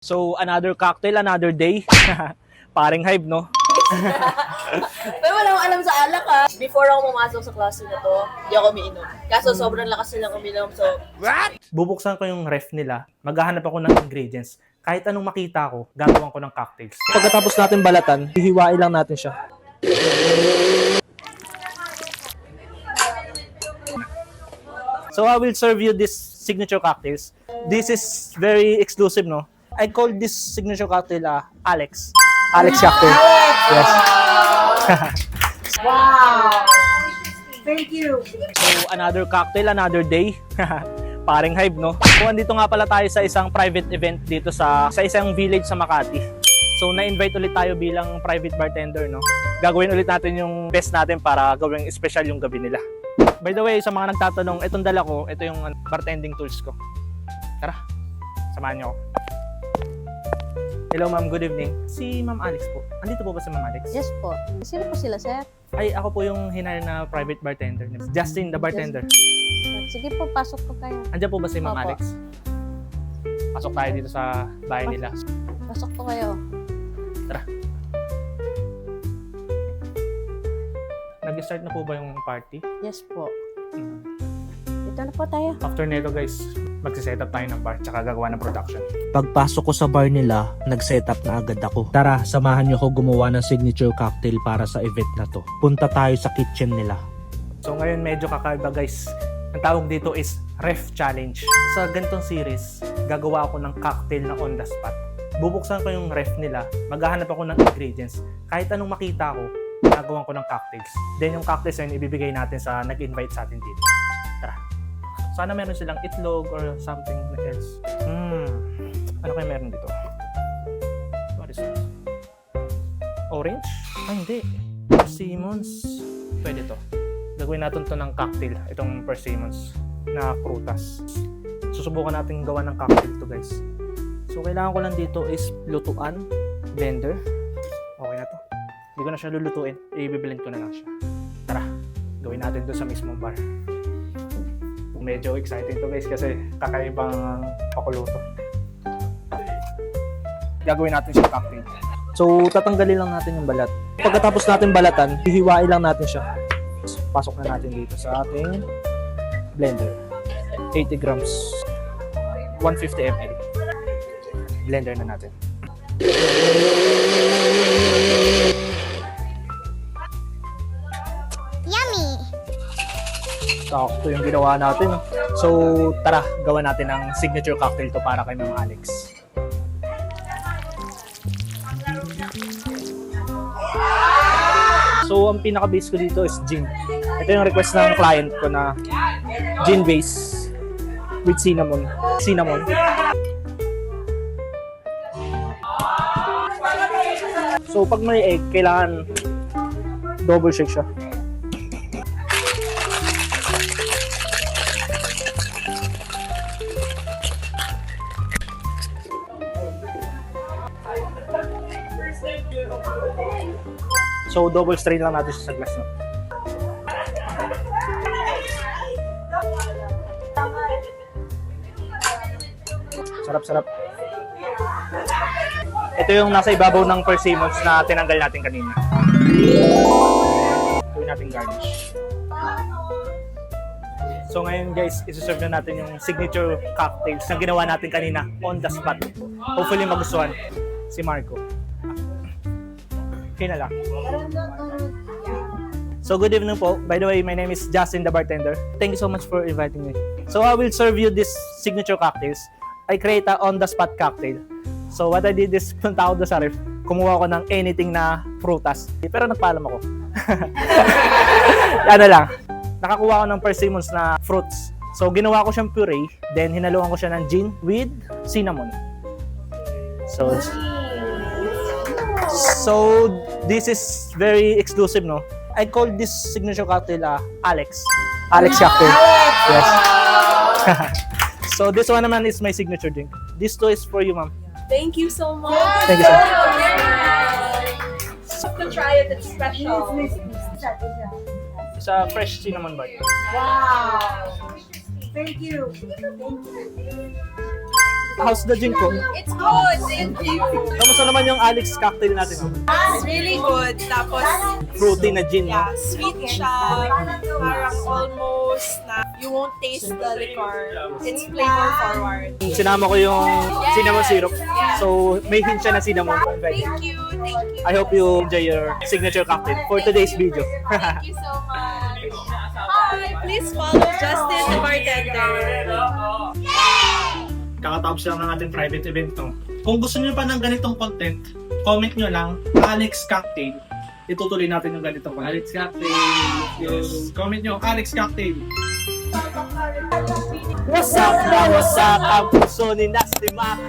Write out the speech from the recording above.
So, another cocktail, another day. Paring Hive, no? Pero wala akong alam sa alak ha. Before ako pumasok sa klase na to, hindi ako umiinom. Kaso sobrang lakas nilang uminom. So, Bubuksan ko yung ref nila, maghahanap ako ng ingredients. Kahit anong makita ko, gagawan ko ng cocktails. Pagkatapos natin balatan, hihiwain lang natin siya. So I will serve you this signature cocktails. This is very exclusive, no? I call this signature cocktail Alex. Alex cocktail. Yes. wow! Thank you! So another cocktail, another day. Paring Hive, no? So andito nga pala tayo sa isang private event dito sa isang village sa Makati. So na-invite ulit tayo bilang private bartender, no? Gagawin ulit natin yung best natin para gawing special yung gabi nila. By the way, sa mga nagtatanong, itong dala ko, ito yung bartending tools ko. Tara, samahan niyo ako. Hello ma'am, good evening. Si Ma'am Alex po. Andito po ba si Ma'am Alex? Yes po. Sino po sila, sir? Ay, ako po yung hinire na private bartender. Justin, the bartender. Sige po, pasok po kayo. Andiyan po ba si Ma'am Opo. Alex? Pasok tayo dito sa bahay nila. Pasok po kayo. Tara. Nag-start na po ba yung party? Yes po. Dito na po tayo. After nito guys, magsiset up tayo ng bar tsaka gagawa ng production. Pagpasok ko sa bar nila, nag-setup na agad ako. Tara, samahan niyo ako gumawa ng signature cocktail para sa event na to. Punta tayo sa kitchen nila. So ngayon medyo kakaiba guys. Ang tawag dito is Ref Challenge. Sa ganitong series, gagawa ako ng cocktail na on the spot. Bubuksan ko yung ref nila, maghahanap ako ng ingredients. Kahit anong makita ko, gagawan ko ng cocktails. Then yung cocktails na yun, ibibigay natin sa nag-invite sa atin dito. Tara. Sana meron silang itlog or something else. Ano kayo meron dito? What is this? Orange? Ay, hindi. Persimmons. Pwede to. Gagawin natin to ng cocktail. Itong persimmons na prutas. Susubukan natin gawa ng cocktail to guys. So, kailangan ko lang dito is lutuan, blender. Okay na to. Hindi ko na siya lulutuin. I-blend ko na lang siya. Tara, gawin natin to sa mismong bar. Medyo exciting to guys kasi kakaibang pakuluto. Gagawin natin siya cocktail. So, tatanggalin lang natin yung balat. Pagkatapos natin balatan, hihiwain lang natin siya. Pasok na natin dito sa ating blender. 80 grams. 150 ml. Blender na natin. Yummy! Sakto yung ginawa natin. So, tara, gawa natin ang signature cocktail to para kay Ma'am Alex. So, ang pinaka-base ko dito is gin. Ito yung request ng client ko na gin base with cinnamon. Cinnamon. So, pag may egg, kailangan double shake siya. So, double strain lang natin siya sa glass. No? Sarap-sarap. Ito yung nasa ibabaw ng persimmons na tinanggal natin kanina. Gawin natin garnish. So ngayon guys, isuserve na natin yung signature cocktails na ginawa natin kanina on the spot. Hopefully magustuhan si Marco. Okay na lang. So good evening po. By the way, my name is Justin the bartender. Thank you so much for inviting me. So I will serve you this signature cocktails. I create a on-the-spot cocktail. So what I did is, punta ako doon sa ref, kumuha ko ng anything na prutas. Pero nagpaalam ako. Ano lang. Nakakuha ko ng persimmons na fruits. So ginawa ko siyang puree, then hinaluan ko siya ng gin with cinnamon. So this is very exclusive, no? I call this signature cocktail Alex. Alex cocktail. Yes. So this one naman is my signature drink. This two is for you, ma'am. thank you so much! Thank you, sir. Have to try it, it's special. It's a fresh cinnamon bun. Wow! Thank you! Thank you! How's the gin po? It's good, thank you. Kamusta naman yung Alex cocktail natin? It's really good. Tapos, Fruity na gin, no? yeah, sweet siya. Parang almost na you won't taste the liquor. It's flavor forward. Sinama ko yung cinnamon syrup. So, may hint siya na cinnamon. Thank you, thank you. I hope you enjoy your signature cocktail for today's video. Thank you so much. Hi, please follow Justin the bartender. Kakatapos lang ng ating private event to. Kung gusto niyo pa ng ganitong content, comment nyo lang, Alex Cocktail. Itutuloy natin yung ganitong content. Alex Cocktail. Yes. Comment nyo, Alex Cocktail. What's up na, what's up? Ang puso ni Nasty Mac.